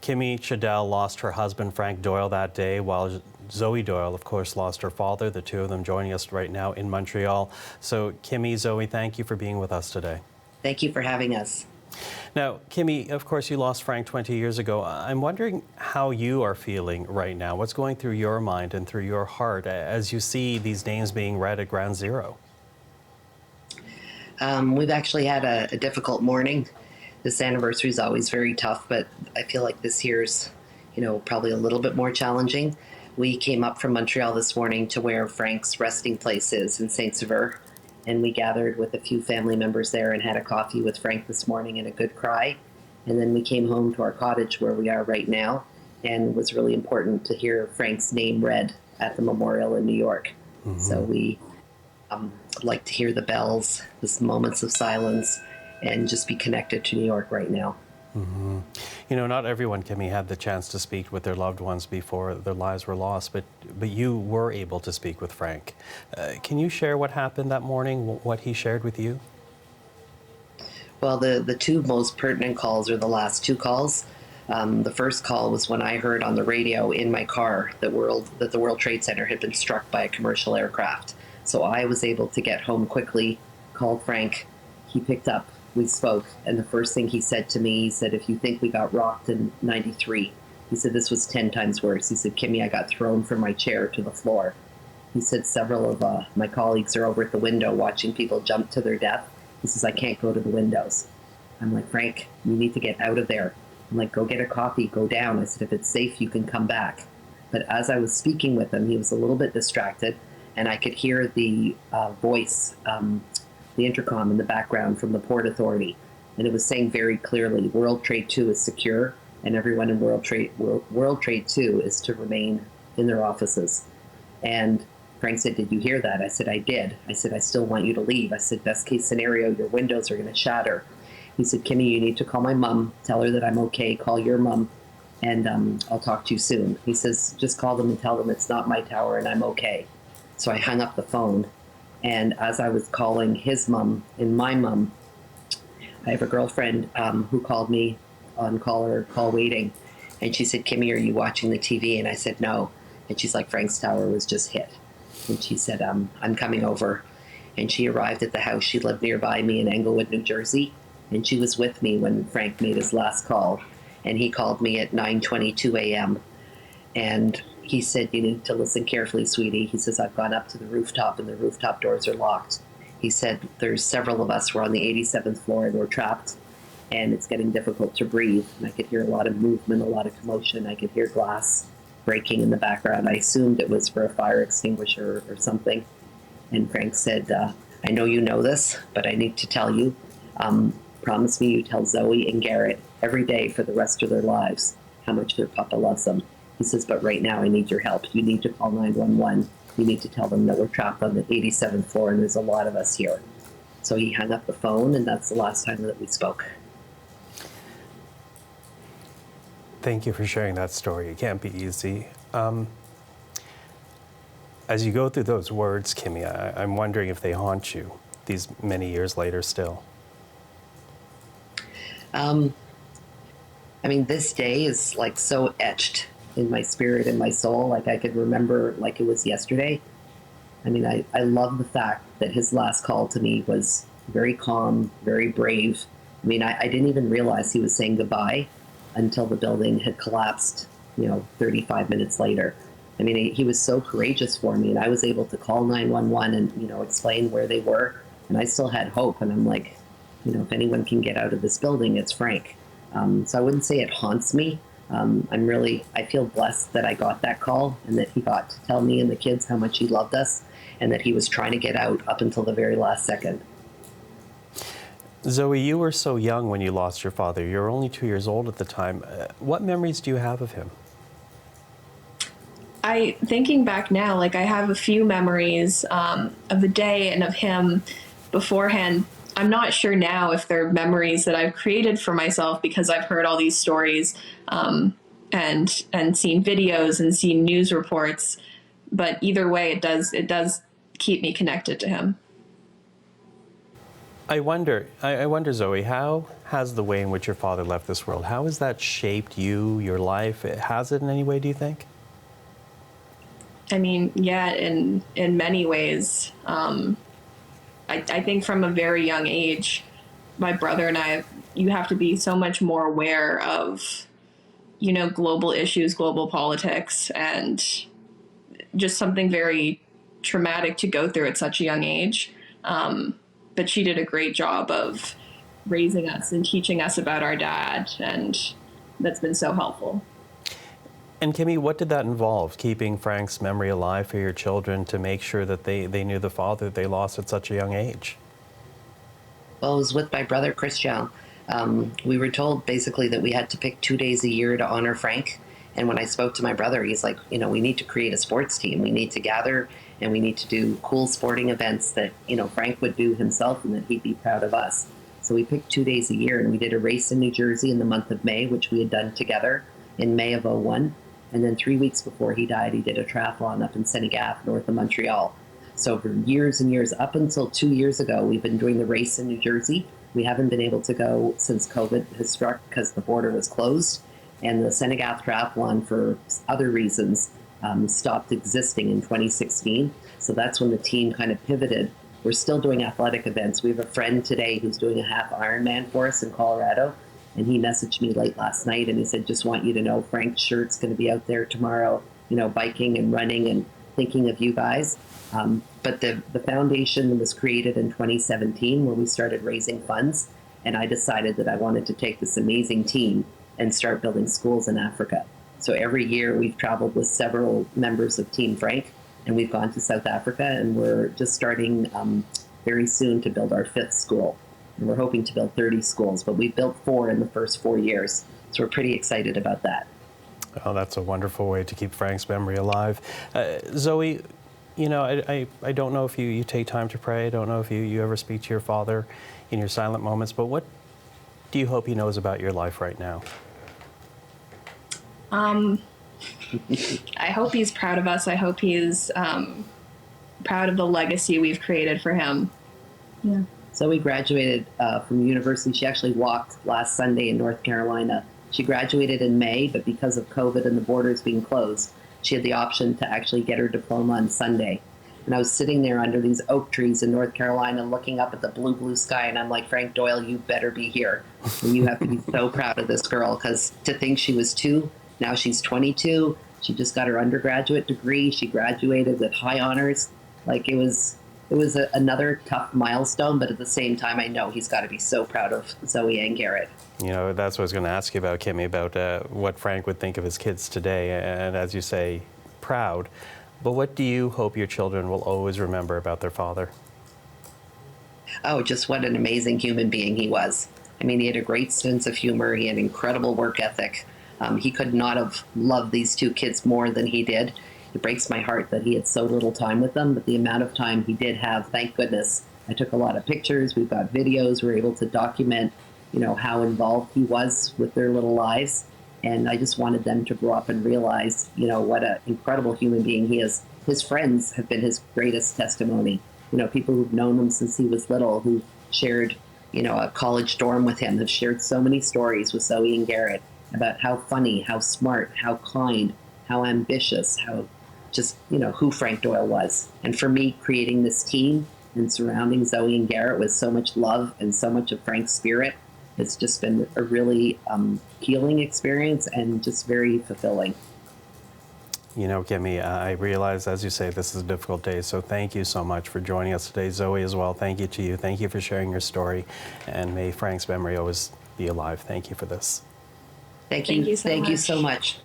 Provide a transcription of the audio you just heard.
Kimmy Chedel lost her husband, Frank Doyle, that day, while Zoe Doyle, of course, lost her father. The two of them joining us right now in Montreal. So, Kimmy, Zoe, thank you for being with us today. Thank you for having us. Now, Kimmy, of course, you lost Frank 20 years ago. I'm wondering how you are feeling right now. What's going through your mind and through your heart as you see these names being read at Ground Zero? We've actually had a difficult morning. This anniversary is always very tough, but I feel like this year's, probably a little bit more challenging. We came up from Montreal this morning to where Frank's resting place is in Saint-Sever, and we gathered with a few family members there and had a coffee with Frank this morning and a good cry. And then we came home to our cottage where we are right now, and it was really important to hear Frank's name read at the memorial in New York. Mm-hmm. So we like to hear the bells, the moments of silence, and just be connected to New York right now. Mm-hmm. Not everyone, Kimmy, had the chance to speak with their loved ones before their lives were lost, but you were able to speak with Frank. Can you share what happened that morning, what he shared with you? Well, the two most pertinent calls are the last two calls. The first call was when I heard on the radio in my car that the World Trade Center had been struck by a commercial aircraft. So I was able to get home quickly, called Frank. He picked up, we spoke, and the first thing he said to me, he said, if you think we got rocked in '93, he said, this was 10 times worse. He said, Kimmy, I got thrown from my chair to the floor. He said, several of my colleagues are over at the window watching people jump to their death. He says, I can't go to the windows. I'm like, Frank, you need to get out of there. I'm like, go get a coffee, go down. I said, if it's safe, you can come back. But as I was speaking with him, he was a little bit distracted, and I could hear the voice, the intercom in the background from the Port Authority. And it was saying very clearly, World Trade 2 is secure, and everyone in World Trade 2 is to remain in their offices. And Frank said, did you hear that? I said, I did. I said, I still want you to leave. I said, best case scenario, your windows are going to shatter. He said, Kimmy, you need to call my mom, tell her that I'm okay, call your mom, and I'll talk to you soon. He says, just call them and tell them it's not my tower and I'm okay. So I hung up the phone, and as I was calling his mom and my mom, I have a girlfriend who called me on call waiting, and she said, Kimmy, are you watching the TV? And I said, no. And she's like, Frank's tower was just hit. And she said, I'm coming over. And she arrived at the house. She lived nearby me in Englewood, New Jersey, and she was with me when Frank made his last call. And he called me at 9:22 a.m. And he said, you need to listen carefully, sweetie. He says, I've gone up to the rooftop and the rooftop doors are locked. He said, there's several of us. We're on the 87th floor and we're trapped, and it's getting difficult to breathe. And I could hear a lot of movement, a lot of commotion. I could hear glass breaking in the background. I assumed it was for a fire extinguisher or something. And Frank said, I know you know this, but I need to tell you. Promise me you tell Zoe and Garrett every day for the rest of their lives how much their papa loves them. He says, but right now I need your help. You need to call 911. You need to tell them that we're trapped on the 87th floor and there's a lot of us here. So he hung up the phone, and that's the last time that we spoke. Thank you for sharing that story. It can't be easy. As you go through those words, Kimmy, I'm wondering if they haunt you these many years later still. This day is like so etched in my spirit and my soul. Like I could remember like it was yesterday. I love the fact that his last call to me was very calm, very brave. I didn't even realize he was saying goodbye until the building had collapsed, 35 minutes later. He was so courageous for me, and I was able to call 911 and, explain where they were. And I still had hope. And I'm like, if anyone can get out of this building, it's Frank. So I wouldn't say it haunts me. I feel blessed that I got that call and that he got to tell me and the kids how much he loved us and that he was trying to get out up until the very last second. Zoe, you were so young when you lost your father. You were only 2 years old at the time. What memories do you have of him? Thinking back now, I have a few memories of the day and of him beforehand. I'm not sure now if they're memories that I've created for myself because I've heard all these stories and seen videos and seen news reports. But either way, it does keep me connected to him. I wonder, Zoe, how has the way in which your father left this world, how has that shaped you, your life? Has it in any way, do you think? I mean, yeah, in many ways. I think from a very young age, my brother and I, you have to be so much more aware of, global issues, global politics, and just something very traumatic to go through at such a young age. But she did a great job of raising us and teaching us about our dad, and that's been so helpful. And Kimmy, what did that involve, keeping Frank's memory alive for your children to make sure that they knew the father they lost at such a young age? Well, I was with my brother, Christian. We were told basically that we had to pick 2 days a year to honor Frank. And when I spoke to my brother, he's like, we need to create a sports team. We need to gather and we need to do cool sporting events that, Frank would do himself and that he'd be proud of us. So we picked 2 days a year and we did a race in New Jersey in the month of May, which we had done together in May of '01. And then 3 weeks before he died, he did a triathlon up in Senegath, north of Montreal. So for years and years, up until 2 years ago, we've been doing the race in New Jersey. We haven't been able to go since COVID has struck because the border was closed. And the Senegath triathlon, for other reasons, stopped existing in 2016. So that's when the team kind of pivoted. We're still doing athletic events. We have a friend today who's doing a half Ironman for us in Colorado. And he messaged me late last night and he said, just want you to know Frank's shirt's going to be out there tomorrow, biking and running and thinking of you guys. But the foundation was created in 2017 when we started raising funds. And I decided that I wanted to take this amazing team and start building schools in Africa. So every year we've traveled with several members of Team Frank and we've gone to South Africa and we're just starting very soon to build our 5th school. And we're hoping to build 30 schools, but we built 4 in the first 4 years. So we're pretty excited about that. Oh, that's a wonderful way to keep Frank's memory alive. Zoe, I don't know if you take time to pray. I don't know if you ever speak to your father in your silent moments, but what do you hope he knows about your life right now? I hope he's proud of us. I hope he's proud of the legacy we've created for him. Yeah. Zoe graduated from university. She actually walked last Sunday in North Carolina. She graduated in May, but because of COVID and the borders being closed, she had the option to actually get her diploma on Sunday. And I was sitting there under these oak trees in North Carolina looking up at the blue, blue sky. And I'm like, Frank Doyle, you better be here. And you have to be so proud of this girl, because to think she was 2, now she's 22. She just got her undergraduate degree. She graduated with high honors. Like it was another tough milestone, but at the same time, I know he's got to be so proud of Zoe and Garrett. That's what I was going to ask you about, Kimmy, about what Frank would think of his kids today. And as you say, proud. But what do you hope your children will always remember about their father? Oh, just what an amazing human being he was. I mean, he had a great sense of humor. He had incredible work ethic. He could not have loved these 2 kids more than he did. It breaks my heart that he had so little time with them, but the amount of time he did have, thank goodness. I took a lot of pictures. We've got videos. We're able to document, how involved he was with their little lives. And I just wanted them to grow up and realize, what an incredible human being he is. His friends have been his greatest testimony. People who've known him since he was little, who shared, a college dorm with him, have shared so many stories with Zoe and Garrett about how funny, how smart, how kind, how ambitious, how just, who Frank Doyle was. And for me, creating this team and surrounding Zoe and Garrett with so much love and so much of Frank's spirit, it's just been a really healing experience and just very fulfilling. Kimmy, I realize, as you say, this is a difficult day, so thank you so much for joining us today. Zoe as well, thank you to you. Thank you for sharing your story, and may Frank's memory always be alive. Thank you for this. Thank you so much.